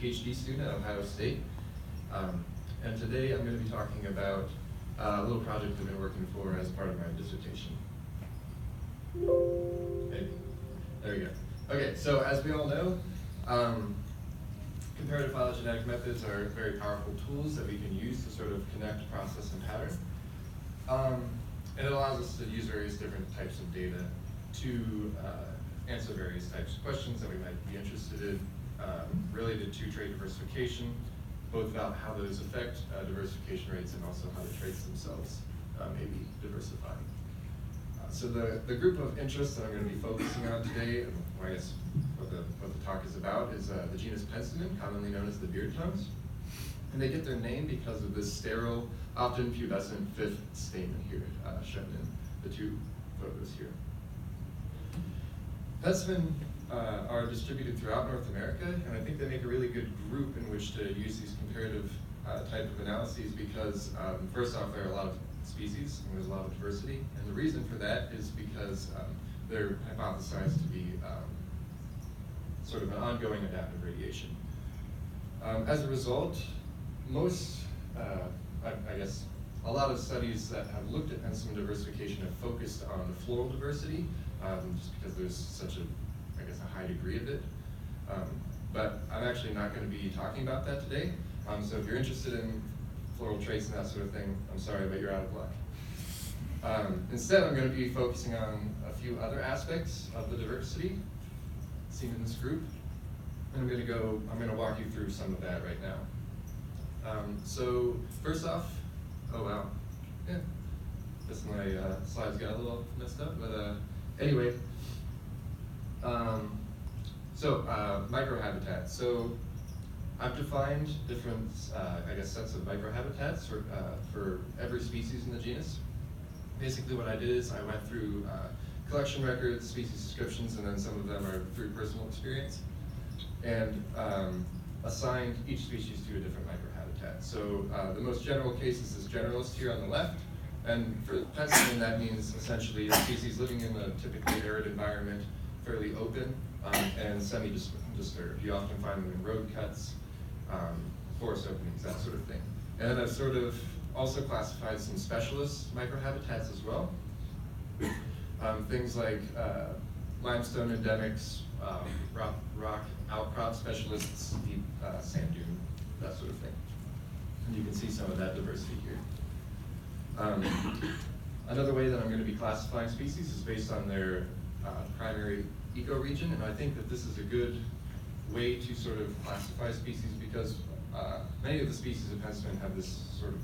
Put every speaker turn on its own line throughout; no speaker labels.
PhD student at Ohio State. And today I'm going to be talking about a little project I've been working for as part of my dissertation. Maybe. There we go. Okay, so as we all know, comparative phylogenetic methods are very powerful tools that we can use to sort of connect process and pattern. And it allows us to use various different types of data to answer various types of questions that we might be interested in related to trait diversification, both about how those affect diversification rates and also how the traits themselves may be diversifying. So the group of interest that I'm going to be focusing on today, or I guess what the talk is about, is the genus Penstemon, commonly known as the beard tongues. And they get their name because of this sterile, often pubescent fifth stamen here, shown in the two photos here. Penstemon are distributed throughout North America, and I think they make a really good group in which to use these comparative type of analyses because, first off, there are a lot of species and there's a lot of diversity, and the reason for that is because they're hypothesized to be sort of an ongoing adaptive radiation. As a result, most, I guess, a lot of studies that have looked at Penstemon diversification have focused on the floral diversity, just because there's such a, I guess, a high degree of it. But I'm actually not going to be talking about that today. So if you're interested in floral traits and that sort of thing, I'm sorry, but you're out of luck. Instead, I'm going to be focusing on a few other aspects of the diversity seen in this group. And I'm going to walk you through some of that right now. So first off, oh wow, yeah, guess my slides got a little messed up, but anyway, microhabitat. So I've defined different, I guess, sets of microhabitats for every species in the genus. Basically what I did is I went through collection records, species descriptions, and then some of them are through personal experience, and assigned each species to a different microhabitat. So the most general cases is generalist here on the left, and for Penstemon that means essentially a species living in a typically arid environment, fairly open, and semi-disturbed. You often find them in road cuts, forest openings, that sort of thing. And then I've sort of also classified some specialist microhabitats as well. Things like limestone endemics, rock outcrop specialists, deep sand dune, that sort of thing. And you can see some of that diversity here. Another way that I'm going to be classifying species is based on their primary ecoregion, and I think that this is a good way to sort of classify species because many of the species of Penstemon have this sort of,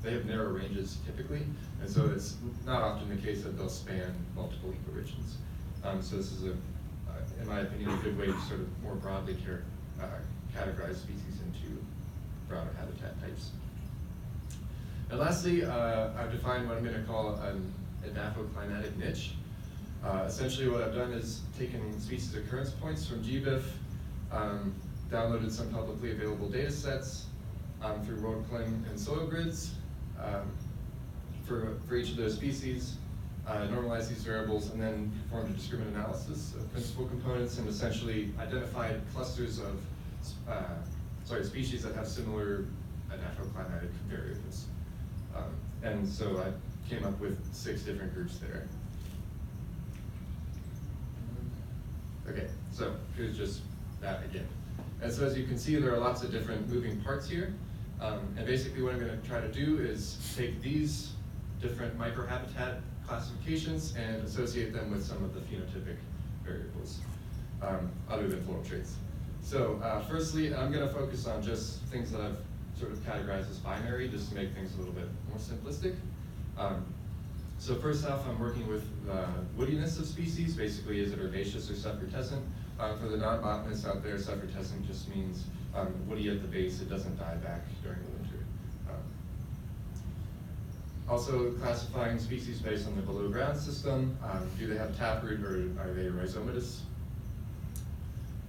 they have narrow ranges typically, and so it's not often the case that they'll span multiple ecoregions. So this is, in my opinion, a good way to sort of more broadly categorize species into broader habitat types. And lastly, I've defined what I'm going to call an edaphoclimatic niche. Essentially what I've done is taken species occurrence points from GBIF, downloaded some publicly available data sets through WorldClim and soil grids for each of those species, normalized these variables, and then performed a discriminant analysis of principal components and essentially identified clusters of species that have similar edaphoclimatic variables. And so I came up with 6 different groups there. Okay, so here's just that again. And so as you can see, there are lots of different moving parts here. And basically what I'm going to try to do is take these different microhabitat classifications and associate them with some of the phenotypic variables, other than floral traits. So firstly, I'm going to focus on just things that I've sort of categorized as binary, just to make things a little bit more simplistic. So first off, I'm working with woodiness of species. Basically, is it herbaceous or suffrutescent? For the non-botanists out there, suffrutescent just means woody at the base. It doesn't die back during the winter. Also classifying species based on the below ground system. Do they have taproot or are they rhizomatous?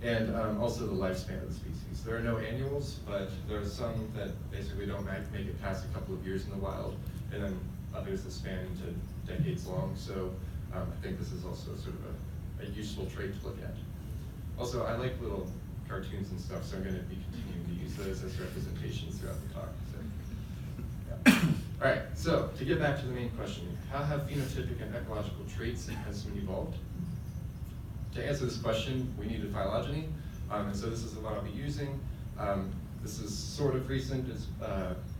And also the lifespan of the species. There are no annuals, but there are some that basically don't make it past a couple of years in the wild, and then others that span into decades long. So I think this is also sort of a useful trait to look at. Also, I like little cartoons and stuff, so I'm going to be continuing to use those as representations throughout the talk. So, yeah. All right, so to get back to the main question, how have phenotypic and ecological traits in Penstemon evolved? To answer this question, we needed phylogeny, and so this is the one I'll be using. This is sort of recent. It's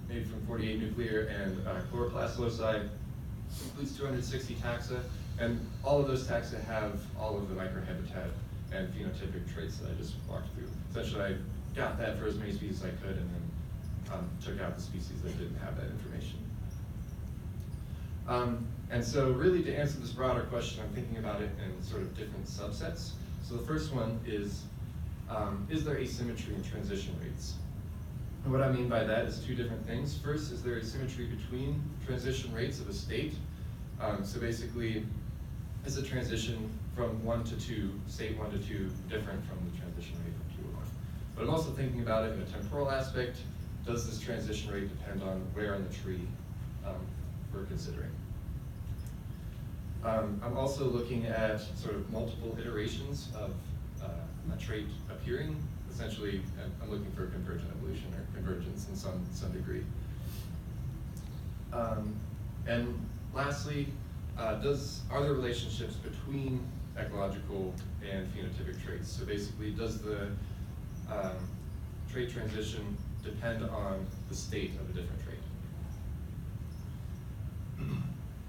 made from 48 nuclear and chloroplast loci. Includes 260 taxa, and all of those taxa have all of the microhabitat and phenotypic traits that I just walked through. Essentially, I got that for as many species as I could, and then took out the species that didn't have that information. And so really to answer this broader question, I'm thinking about it in sort of different subsets. So the first one is there asymmetry in transition rates? And what I mean by that is two different things. First, is there asymmetry between transition rates of a state? So basically, is the transition from 1 to 2, state 1 to 2, different from the transition rate from 2 to 1? But I'm also thinking about it in a temporal aspect. Does this transition rate depend on where in the tree we're considering? I'm also looking at sort of multiple iterations of a trait appearing. Essentially, I'm looking for convergent evolution or convergence in some degree. And lastly, are there relationships between ecological and phenotypic traits? So basically, does the trait transition depend on the state of a different trait?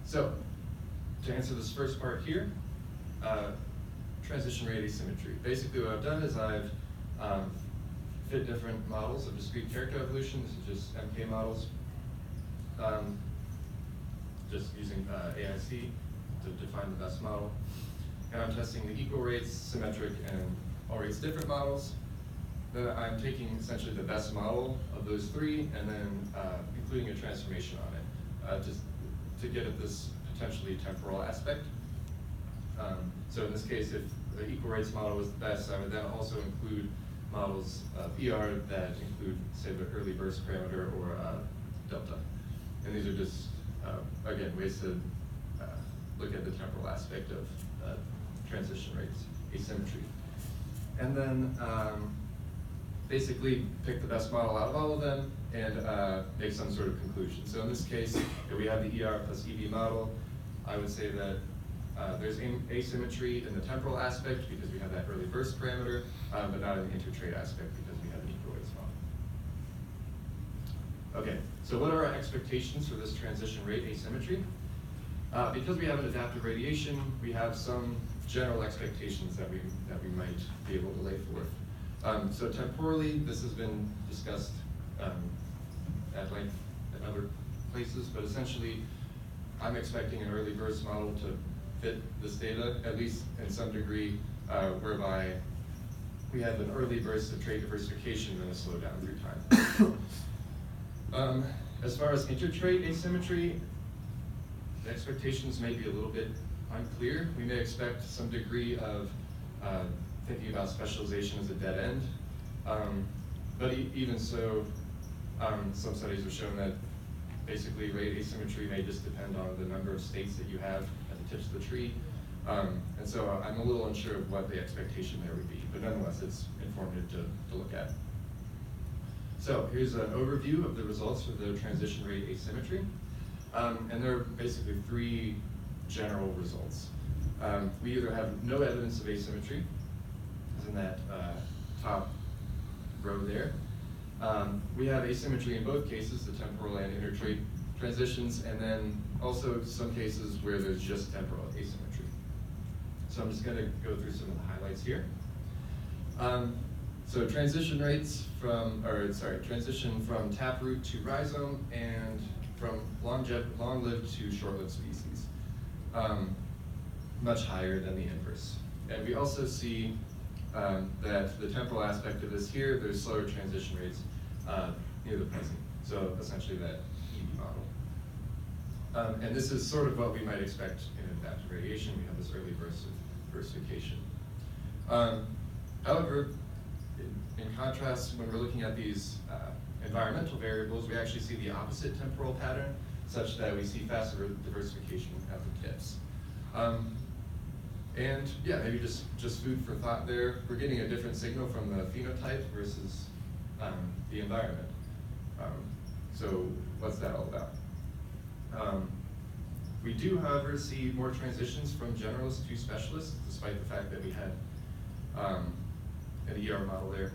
So, to answer this first part here, transition rate asymmetry. Basically what I've done is I've fit different models of discrete character evolution. This is just MK models. Just using AIC to define the best model. And I'm testing the equal rates, symmetric, and all rates different models. Then I'm taking essentially the best model of those three and then including a transformation on it just to get at this potentially temporal aspect. So in this case, if the equal rates model was the best, I would then also include models of ER that include, say, the early burst parameter or delta. And these are just, again, ways to look at the temporal aspect of transition rates, asymmetry. And then basically pick the best model out of all of them and make some sort of conclusion. So in this case, if we have the ER plus EV model, I would say that there's asymmetry in the temporal aspect because we have that early burst parameter, but not in the intertrait aspect because we have an equal rates model. Okay, so what are our expectations for this transition rate asymmetry? Because we have an adaptive radiation, we have some general expectations that we might be able to lay forth. So temporally, this has been discussed at length in other places, but essentially, I'm expecting an early burst model to fit this data, at least in some degree, whereby we have an early burst of trait diversification and a slowdown through time. As far as intertrait asymmetry, the expectations may be a little bit unclear. We may expect some degree of thinking about specialization as a dead end. But even so, some studies have shown that basically rate asymmetry may just depend on the number of states that you have at the tips of the tree. And so I'm a little unsure of what the expectation there would be, but nonetheless, it's informative to look at. So here's an overview of the results for the transition rate asymmetry. And there are basically three general results. We either have no evidence of asymmetry, as in that top row there. We have asymmetry in both cases, the temporal and intertrait transitions, and then also some cases where there's just temporal asymmetry. So I'm just going to go through some of the highlights here. So transition rates transition from taproot to rhizome and from long-lived to short-lived species, much higher than the inverse. And we also see that the temporal aspect of this here, there's slower transition rates near the present. So essentially that EV model. And this is sort of what we might expect in adaptive radiation. We have this early burst of diversification. However, in contrast, when we're looking at these environmental variables, we actually see the opposite temporal pattern, such that we see faster diversification at the tips. And yeah, maybe just food for thought there. We're getting a different signal from the phenotype versus the environment. So what's that all about? We do, however, see more transitions from generalists to specialists, despite the fact that we had an ER model there.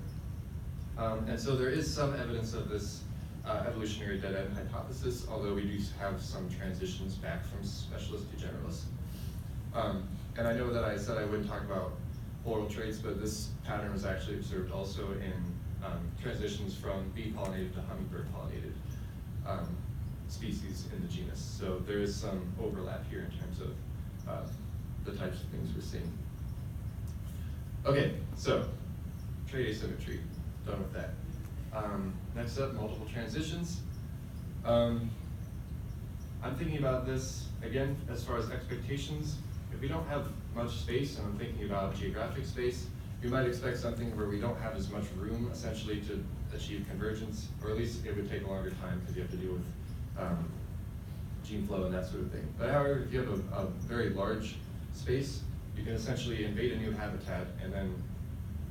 And so there is some evidence of this evolutionary dead-end hypothesis, although we do have some transitions back from specialist to generalist. And I know that I said I wouldn't talk about oral traits, but this pattern was actually observed also in transitions from bee-pollinated to hummingbird-pollinated species in the genus. So there is some overlap here in terms of the types of things we're seeing. Okay, so trait asymmetry, done with that. Next up, multiple transitions. I'm thinking about this, again, as far as expectations. If we don't have much space, and I'm thinking about geographic space, we might expect something where we don't have as much room, essentially, to achieve convergence, or at least it would take a longer time because you have to deal with gene flow and that sort of thing. But however, if you have a very large space, you can essentially invade a new habitat and then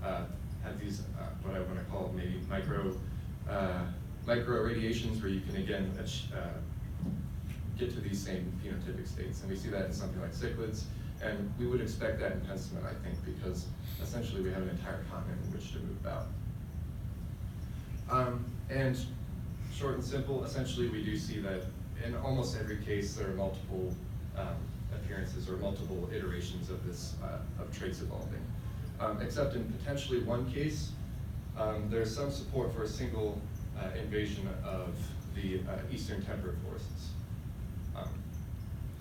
have these, what I want to call maybe micro radiations, where you can again get to these same phenotypic states. And we see that in something like cichlids, and we would expect that in Penstemon, I think, because essentially we have an entire continent in which to move about. And short and simple, essentially we do see that in almost every case there are multiple appearances or multiple iterations of this, of traits evolving. Except in potentially one case, there's some support for a single invasion of the eastern temperate forests,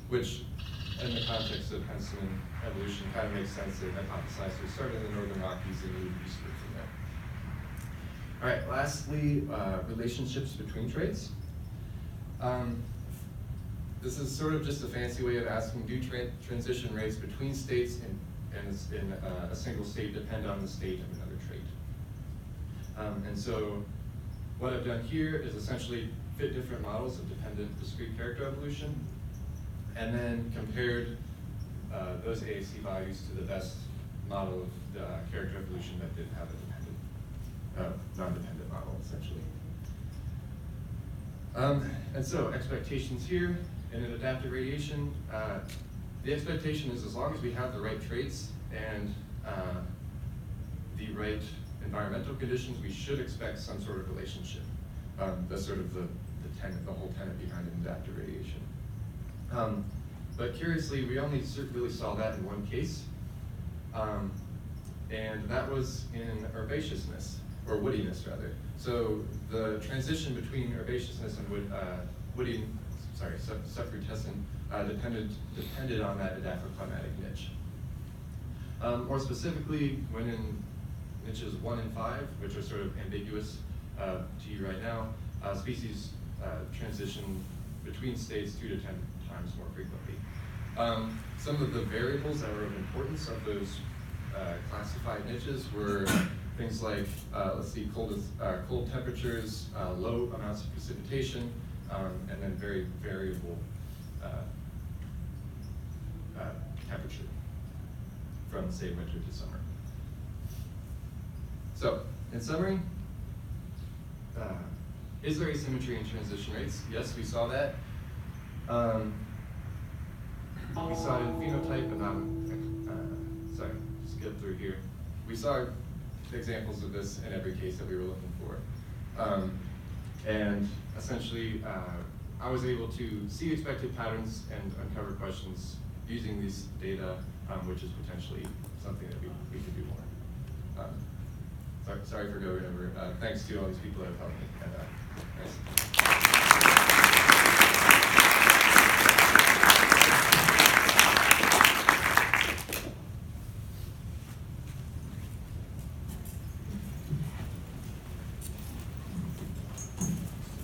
which in the context of Penstemon evolution kind of makes sense. They hypothesize we started in the northern Rockies and moved eastward from there. All right, lastly, relationships between traits. This is sort of just a fancy way of asking, do transition rates between states in a single state depend on the state of another trait? And so what I've done here is essentially fit different models of dependent discrete character evolution, and then compared those AAC values to the best model of the character evolution that didn't have a dependent, non-dependent model, essentially. And so expectations here in an adaptive radiation, the expectation is as long as we have the right traits and the right environmental conditions, we should expect some sort of relationship. That's sort of the whole tenet behind adaptive radiation. But curiously, we only really saw that in one case, and that was in herbaceousness, or woodiness rather. So the transition between herbaceousness and subfrutescent depended on that adaptoclimatic niche. More specifically, when in niches 1 and 5, which are sort of ambiguous to you right now, species transition between states 2 to 10 times more frequently. Some of the variables that were of importance of those classified niches were things like, let's see, cold temperatures, low amounts of precipitation, and then very variable temperature from, say, winter to summer. So, in summary, is there asymmetry in transition rates? Yes, we saw that. We saw it in phenotype, but not, sorry, skip through here. We saw examples of this in every case that we were looking for. And essentially, I was able to see expected patterns and uncover questions using these data, which is potentially something that we could do more. Sorry for going over. Thanks to all these people that have helped me. And, thanks.